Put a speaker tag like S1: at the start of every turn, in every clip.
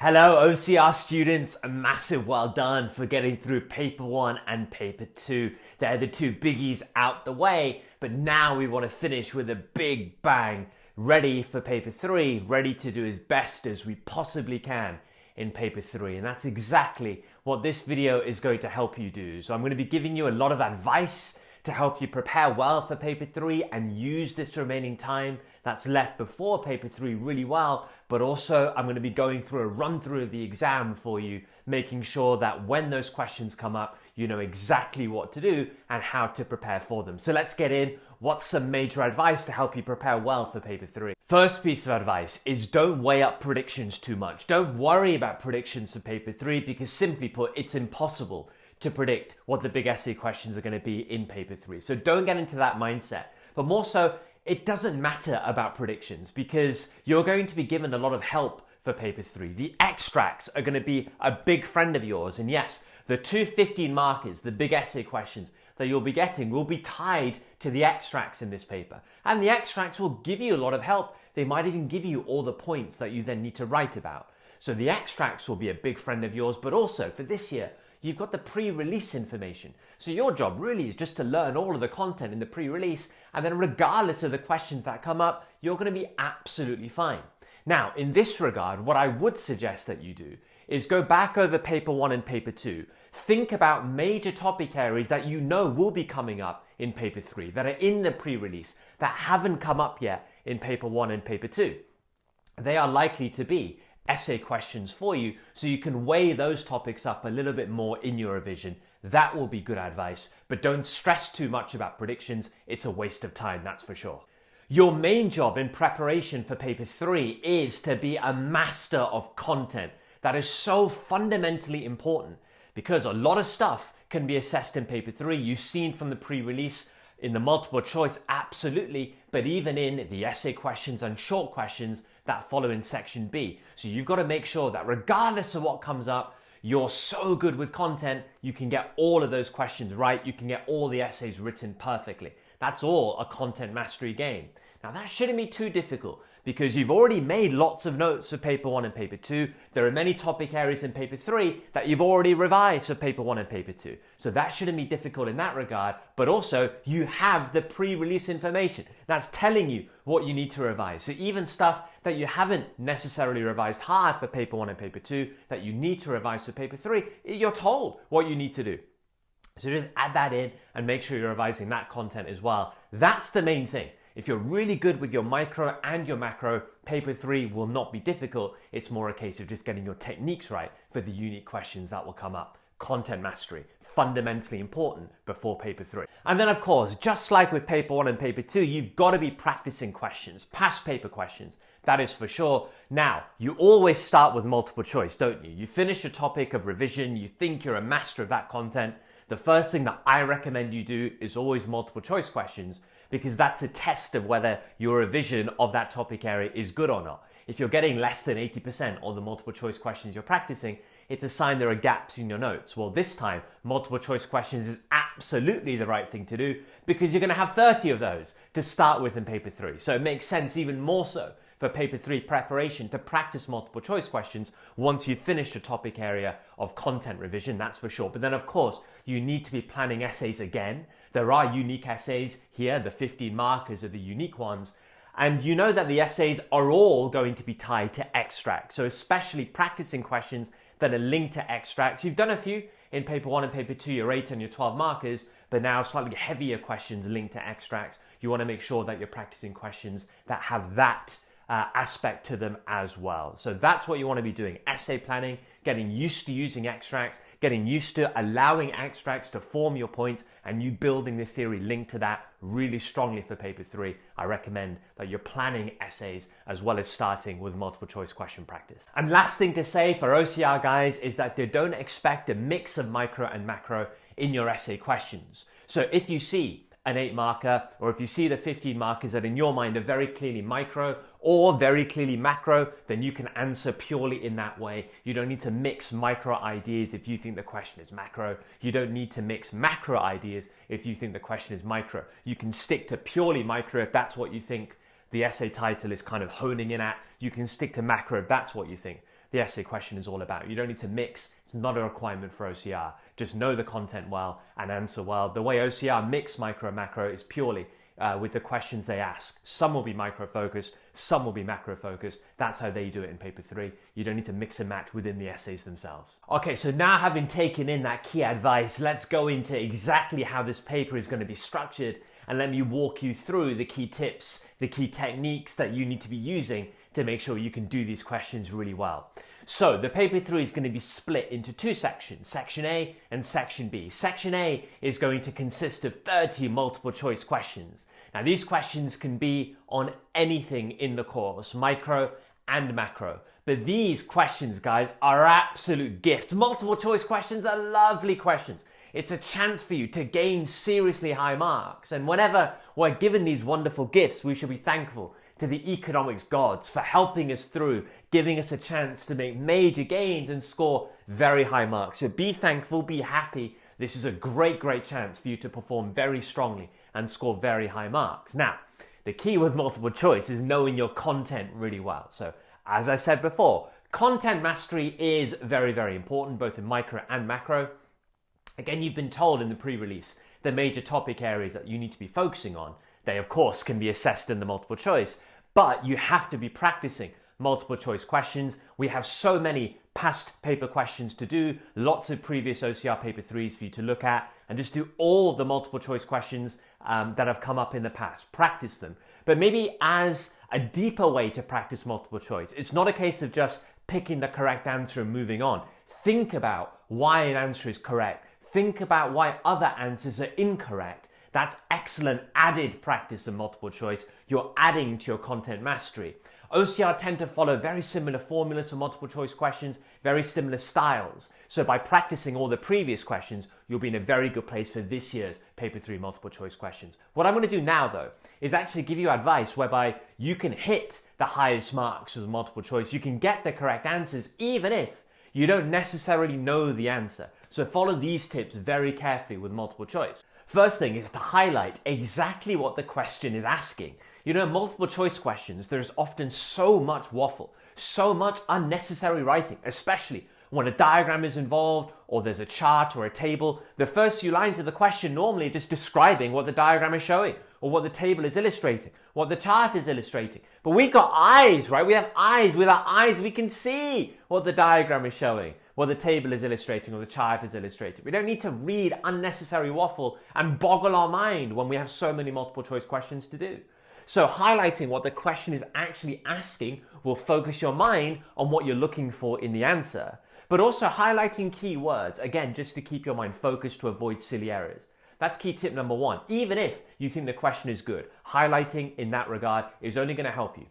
S1: Hello OCR students, a massive well done for getting through paper 1 and paper 2. They're the two biggies out the way, but now we want to finish with a big bang, ready for paper 3, ready to do as best as we possibly can in paper 3. And that's exactly what this video is going to help you do. So I'm going to be giving you a lot of advice to help you prepare well for paper 3 and use this remaining time that's left before paper 3 really well, but also I'm going to be going through a run through of the exam for you, making sure that when those questions come up, you know exactly what to do and how to prepare for them. So let's get in. What's some major advice to help you prepare well for paper 3? First piece of advice is don't weigh up predictions too much. Don't worry about predictions for paper 3 because simply put, it's impossible to predict what the big essay questions are going to be in paper 3. So don't get into that mindset. But more so, it doesn't matter about predictions because you're going to be given a lot of help for paper 3. The extracts are going to be a big friend of yours. And yes, the 215 markers, the big essay questions that you'll be getting will be tied to the extracts in this paper. And the extracts will give you a lot of help. They might even give you all the points that you then need to write about. So the extracts will be a big friend of yours, but also for this year, you've got the pre-release information. So your job really is just to learn all of the content in the pre-release, and then regardless of the questions that come up, you're going to be absolutely fine. Now, in this regard, what I would suggest that you do is go back over paper 1 and paper 2. Think about major topic areas that you know will be coming up in paper 3, that are in the pre-release, that haven't come up yet in paper 1 and paper 2. They are likely to be essay questions for you, so you can weigh those topics up a little bit more in your revision. That will be good advice, but don't stress too much about predictions. It's a waste of time, that's for sure. Your main job in preparation for paper 3 is to be a master of content. That is so fundamentally important because a lot of stuff can be assessed in paper 3. You've seen from the pre-release in the multiple choice, absolutely, but even in the essay questions and short questions that follow in section B. So you've got to make sure that regardless of what comes up, you're so good with content, you can get all of those questions right, you can get all the essays written perfectly. That's all a content mastery game. Now that shouldn't be too difficult because you've already made lots of notes for paper 1 and paper 2. There are many topic areas in paper 3 that you've already revised for paper 1 and paper 2. So that shouldn't be difficult in that regard, but also you have the pre-release information. That's telling you what you need to revise. So even stuff that you haven't necessarily revised hard for paper 1 and paper 2 that you need to revise for paper 3, you're told what you need to do. So just add that in and make sure you're revising that content as well. That's the main thing. If you're really good with your micro and your macro, paper 3 will not be difficult. It's more a case of just getting your techniques right for the unique questions that will come up. Content mastery, fundamentally important before paper 3. And then of course, just like with paper 1 and paper 2, you've got to be practicing questions, past paper questions. That is for sure. Now, you always start with multiple choice, don't you? You finish a topic of revision, you think you're a master of that content. The first thing that I recommend you do is always multiple choice questions because that's a test of whether your revision of that topic area is good or not. If you're getting less than 80% on the multiple choice questions you're practicing, it's a sign there are gaps in your notes. Well, this time, multiple choice questions is absolutely the right thing to do because you're going to have 30 of those to start with in paper 3. So it makes sense even more so for paper 3 preparation to practice multiple choice questions once you've finished a topic area of content revision, that's for sure. But then of course, you need to be planning essays again. There are unique essays here, the 15 markers are the unique ones. And you know that the essays are all going to be tied to extracts. So especially practicing questions that are linked to extracts. You've done a few in paper 1 and paper 2, your 8 and your 12 markers, but now slightly heavier questions linked to extracts. You want to make sure that you're practicing questions that have that aspect to them as well. So that's what you want to be doing. Essay planning, getting used to using extracts, getting used to allowing extracts to form your points and you building the theory linked to that really strongly for paper 3. I recommend that you're planning essays as well as starting with multiple choice question practice. And last thing to say for OCR guys is that they don't expect a mix of micro and macro in your essay questions. So if you see an 8 marker, or if you see the 15 markers that in your mind are very clearly micro or very clearly macro, then you can answer purely in that way. You don't need to mix micro ideas if you think the question is macro. You don't need to mix macro ideas if you think the question is micro. You can stick to purely micro if that's what you think the essay title is kind of honing in at. You can stick to macro if that's what you think the essay question is all about. You don't need to mix. It's not a requirement for OCR. Just know the content well and answer well. The way OCR mix micro and macro is purely with the questions they ask. Some will be micro focused, some will be macro focused. That's how they do it in paper 3. You don't need to mix and match within the essays themselves. Okay, so now having taken in that key advice, let's go into exactly how this paper is going to be structured, and let me walk you through the key tips, the key techniques that you need to be using to make sure you can do these questions really well. So the paper 3 is going to be split into 2 sections, section A and section B. Section A is going to consist of 30 multiple choice questions. Now these questions can be on anything in the course, micro and macro. But these questions, guys, are absolute gifts. Multiple choice questions are lovely questions. It's a chance for you to gain seriously high marks. And whenever we're given these wonderful gifts, we should be thankful to the economics gods for helping us through, giving us a chance to make major gains and score very high marks. So be thankful, be happy. This is a great, great chance for you to perform very strongly and score very high marks. Now, the key with multiple choice is knowing your content really well. So as I said before, content mastery is very, very important, both in micro and macro. Again, you've been told in the pre-release the major topic areas that you need to be focusing on. They, of course, can be assessed in the multiple choice, but you have to be practicing multiple choice questions. We have so many past paper questions to do, lots of previous OCR paper 3s for you to look at, and just do all the multiple choice questions that have come up in the past. Practice them. But maybe as a deeper way to practice multiple choice, it's not a case of just picking the correct answer and moving on. Think about why an answer is correct. Think about why other answers are incorrect. That's excellent added practice in multiple choice. You're adding to your content mastery. OCR tend to follow very similar formulas for multiple choice questions, very similar styles. So by practicing all the previous questions, you'll be in a very good place for this year's paper 3 multiple choice questions. What I'm going to do now, though, is actually give you advice whereby you can hit the highest marks with multiple choice. You can get the correct answers even if you don't necessarily know the answer. So follow these tips very carefully with multiple choice. First thing is to highlight exactly what the question is asking. You know, multiple choice questions, there's often so much waffle, so much unnecessary writing, especially when a diagram is involved or there's a chart or a table. The first few lines of the question normally are just describing what the diagram is showing or what the table is illustrating, what the chart is illustrating. But we've got eyes, right? We have eyes. With our eyes, we can see what the diagram is showing, what the table is illustrating or the chart is illustrating. We don't need to read unnecessary waffle and boggle our mind when we have so many multiple choice questions to do. So highlighting what the question is actually asking will focus your mind on what you're looking for in the answer. But also highlighting keywords, again, just to keep your mind focused to avoid silly errors. That's key tip number 1. Even if you think the question is good, highlighting in that regard is only going to help you.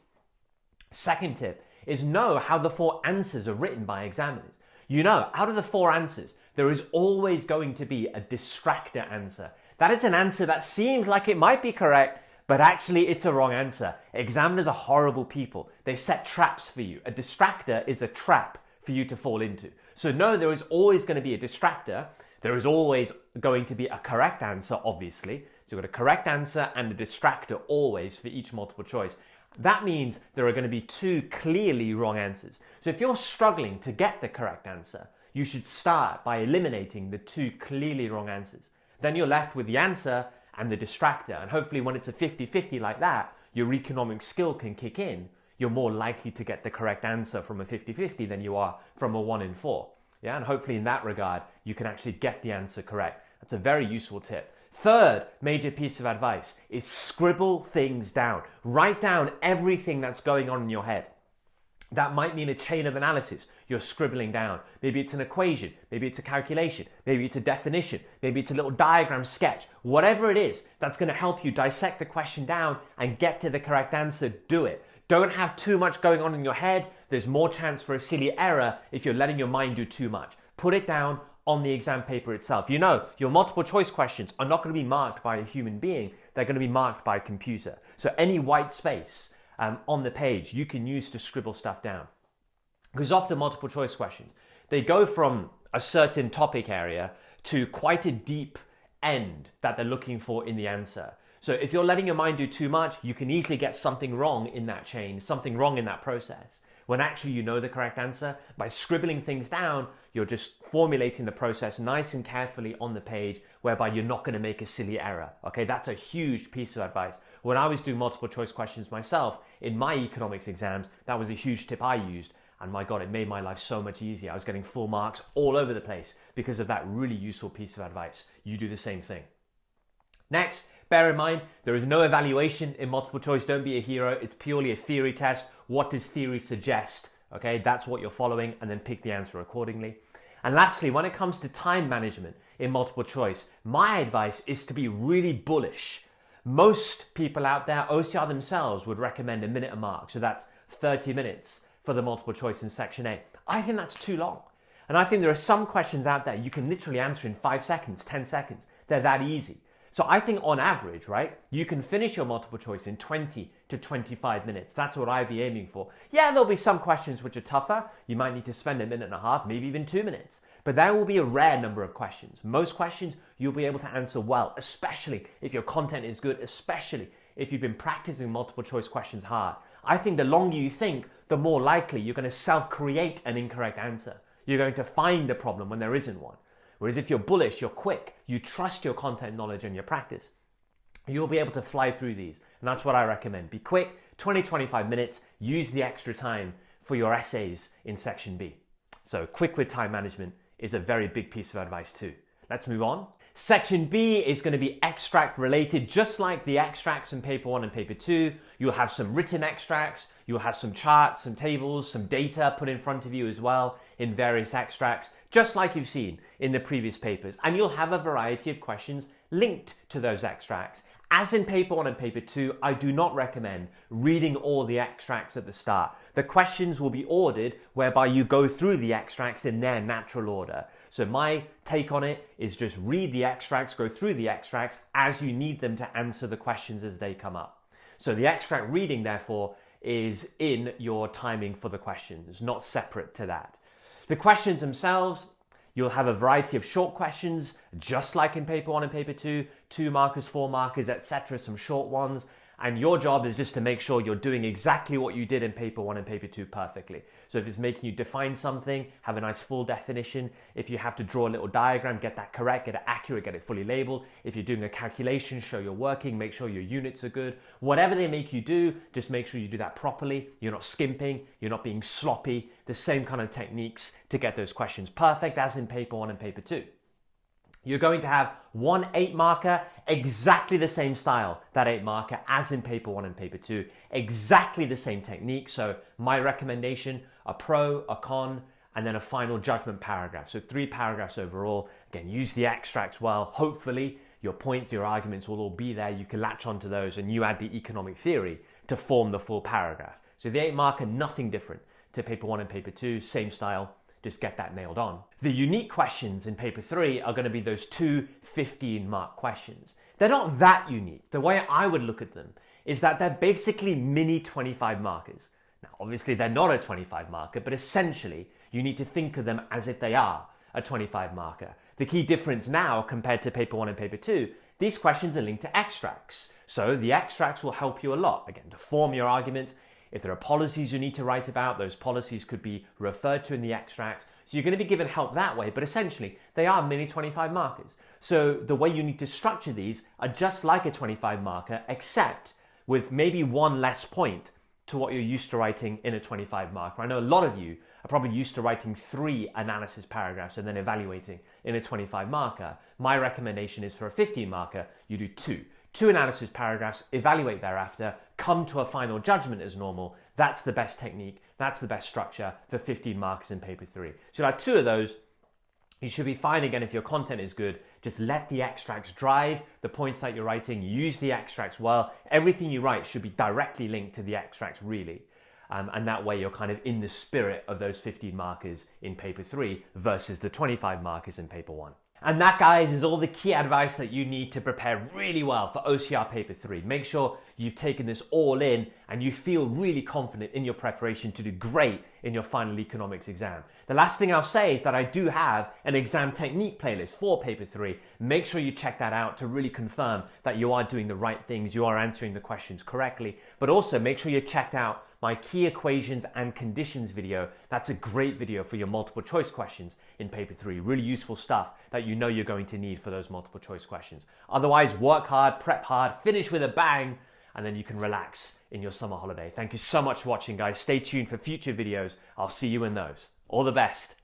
S1: Second tip is know how the 4 answers are written by examiners. You know, out of the 4 answers, there is always going to be a distractor answer. That is an answer that seems like it might be correct, but actually it's a wrong answer. Examiners are horrible people. They set traps for you. A distractor is a trap for you to fall into. So no, there is always going to be a distractor. There is always going to be a correct answer, obviously. So you've got a correct answer and a distractor always for each multiple choice. That means there are going to be 2 clearly wrong answers. So if you're struggling to get the correct answer, you should start by eliminating the 2 clearly wrong answers. Then you're left with the answer and the distractor. And hopefully when it's a 50-50 like that, your economic skill can kick in. You're more likely to get the correct answer from a 50-50 than you are from a 1 in 4. Yeah, and hopefully in that regard, you can actually get the answer correct. That's a very useful tip. Third major piece of advice is scribble things down. Write down everything that's going on in your head. That might mean a chain of analysis you're scribbling down. Maybe it's an equation, maybe it's a calculation, maybe it's a definition, maybe it's a little diagram sketch. Whatever it is that's going to help you dissect the question down and get to the correct answer, do it. Don't have too much going on in your head. There's more chance for a silly error if you're letting your mind do too much. Put it down on the exam paper itself. You know, your multiple choice questions are not going to be marked by a human being. They're going to be marked by a computer. So any white space on the page you can use to scribble stuff down. Because often multiple choice questions, they go from a certain topic area to quite a deep end that they're looking for in the answer. So if you're letting your mind do too much, you can easily get something wrong in that chain, something wrong in that process. when actually you know the correct answer. By scribbling things down, you're just formulating the process nice and carefully on the page, whereby you're not going to make a silly error. Okay, that's a huge piece of advice. When I was doing multiple choice questions myself in my economics exams, that was a huge tip I used. And my God, it made my life so much easier. I was getting full marks all over the place because of that really useful piece of advice. You do the same thing. Next, bear in mind, there is no evaluation in multiple choice. Don't be a hero. It's purely a theory test. What does theory suggest? Okay, that's what you're following, and then pick the answer accordingly. And lastly, when it comes to time management in multiple choice, my advice is to be really bullish. Most people out there, OCR themselves, would recommend a minute a mark. So that's 30 minutes for the multiple choice in section A. I think that's too long. And I think there are some questions out there you can literally answer in 5 seconds, 10 seconds. They're that easy. So I think on average, right, you can finish your multiple choice in 20 to 25 minutes. That's what I'd be aiming for. Yeah, there'll be some questions which are tougher. You might need to spend a minute and a half, maybe even 2 minutes. But there will be a rare number of questions. Most questions you'll be able to answer well, especially if your content is good, especially if you've been practicing multiple choice questions hard. I think the longer you think, the more likely you're going to self-create an incorrect answer. You're going to find a problem when there isn't one. Whereas if you're bullish, you're quick, you trust your content knowledge and your practice, you'll be able to fly through these. And that's what I recommend. Be quick, 20-25 minutes, use the extra time for your essays in section B. So quick with time management is a very big piece of advice too. Let's move on. Section B is going to be extract related, just like the extracts in paper 1 and paper 2. You'll have some written extracts, you'll have some charts, some tables, some data put in front of you as well in various extracts, just like you've seen in the previous papers. And you'll have a variety of questions linked to those extracts. As in paper 1 and paper 2, I do not recommend reading all the extracts at the start. The questions will be ordered whereby you go through the extracts in their natural order. So my take on it is just read the extracts, go through the extracts as you need them to answer the questions as they come up. So the extract reading, therefore, is in your timing for the questions, not separate to that. The questions themselves, you'll have a variety of short questions, just like in paper 1 and paper 2, 2 markers, 4 markers, etc., some short ones. And your job is just to make sure you're doing exactly what you did in paper 1 and paper 2 perfectly. So if it's making you define something, have a nice full definition. If you have to draw a little diagram, get that correct, get it accurate, get it fully labeled. If you're doing a calculation, show you're working, make sure your units are good. Whatever they make you do, just make sure you do that properly. You're not skimping, you're not being sloppy. The same kind of techniques to get those questions perfect as in paper 1 and paper 2. You're going to have one 8 marker, exactly the same style, that 8 marker as in paper 1 and paper 2, exactly the same technique. So my recommendation, a pro, a con, and then a final judgment paragraph. So 3 paragraphs overall. Again, use the extracts well. Hopefully your points, your arguments will all be there. You can latch onto those and you add the economic theory to form the full paragraph. So the 8 marker, nothing different to paper 1 and paper 2, same style. Just get that nailed on. The unique questions in paper 3 are going to be those 2 15-mark questions. They're not that unique. The way I would look at them is that they're basically mini 25 markers. Now, obviously they're not a 25 marker, but essentially you need to think of them as if they are a 25 marker. The key difference now compared to paper 1 and paper 2, these questions are linked to extracts. So the extracts will help you a lot, again, to form your argument. If there are policies you need to write about, those policies could be referred to in the extract. So you're going to be given help that way, but essentially they are mini 25 markers. So the way you need to structure these are just like a 25 marker, except with maybe one less point to what you're used to writing in a 25 marker. I know a lot of you are probably used to writing 3 analysis paragraphs and then evaluating in a 25 marker. My recommendation is for a 15 marker, you do 2 analysis paragraphs, evaluate thereafter, come to a final judgment as normal. That's the best technique. That's the best structure for 15 markers in paper 3. So you'll have 2 of those. You should be fine again if your content is good. Just let the extracts drive the points that you're writing. Use the extracts well. Everything you write should be directly linked to the extracts really. And that way you're kind of in the spirit of those 15 markers in paper 3 versus the 25 markers in paper 1. And that, guys, is all the key advice that you need to prepare really well for OCR Paper 3. Make sure you've taken this all in and you feel really confident in your preparation to do great in your final economics exam. The last thing I'll say is that I do have an exam technique playlist for Paper 3. Make sure you check that out to really confirm that you are doing the right things, you are answering the questions correctly. But also make sure you checked out my key equations and conditions video. That's a great video for your multiple choice questions in paper 3. Really useful stuff that you know you're going to need for those multiple choice questions. Otherwise, work hard, prep hard, finish with a bang, and then you can relax in your summer holiday. Thank you so much for watching, guys. Stay tuned for future videos. I'll see you in those. All the best.